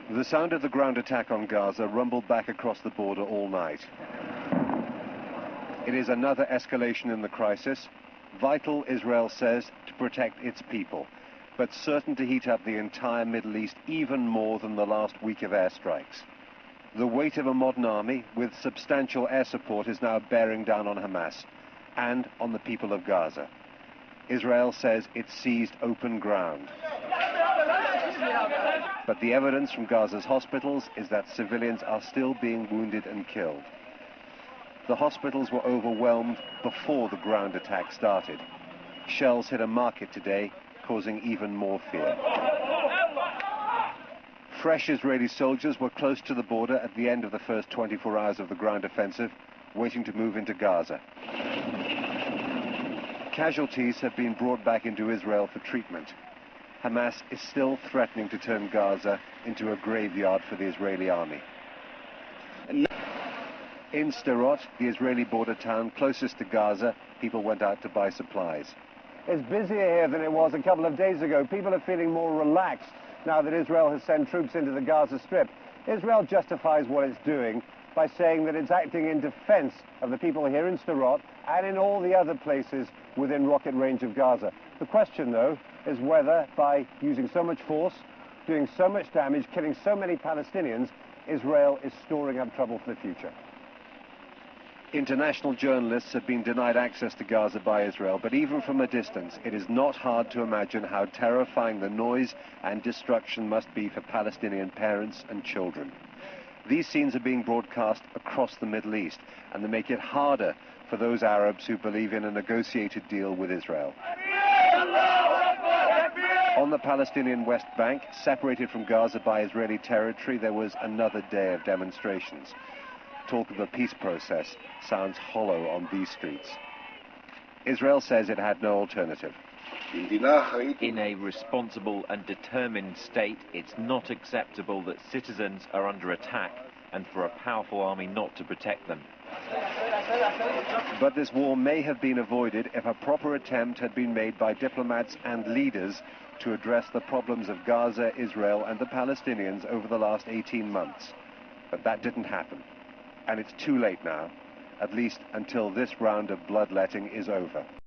The sound of the ground attack on Gaza rumbled back across the border all night. It is another escalation in the crisis, vital, Israel says, to protect its people, but certain to heat up the entire Middle East even more than the last week of airstrikes. The weight of a modern army with substantial air support is now bearing down on Hamas and on the people of Gaza. Israel says it seized open ground. But the evidence from Gaza's hospitals is that civilians are still being wounded and killed. The hospitals were overwhelmed before the ground attack started. Shells hit a market today, causing even more fear. Fresh Israeli soldiers were close to the border at the end of the first 24 hours of the ground offensive, waiting to move into Gaza. Casualties have been brought back into Israel for treatment. Hamas is still threatening to turn Gaza into a graveyard for the Israeli army. In Sderot, the Israeli border town closest to Gaza, people went out to buy supplies. It's busier here than it was a couple of days ago. People are feeling more relaxed now that Israel has sent troops into the Gaza Strip. Israel justifies what it's doing by saying that it's acting in defense of the people here in Sderot and in all the other places within rocket range of Gaza. The question, though, is whether by using so much force, doing so much damage, killing so many Palestinians, Israel is storing up trouble for the future. International journalists have been denied access to Gaza by Israel, but even from a distance, it is not hard to imagine how terrifying the noise and destruction must be for Palestinian parents and children. These scenes are being broadcast across the Middle East, and they make it harder for those Arabs who believe in a negotiated deal with Israel. On the Palestinian West Bank, separated from Gaza by Israeli territory, there was another day of demonstrations. Talk of a peace process sounds hollow on these streets. Israel says it had no alternative. In a responsible and determined state, it's not acceptable that citizens are under attack and for a powerful army not to protect them. But this war may have been avoided if a proper attempt had been made by diplomats and leaders to address the problems of Gaza, Israel and the Palestinians over the last 18 months. But that didn't happen. And it's too late now, at least until this round of bloodletting is over.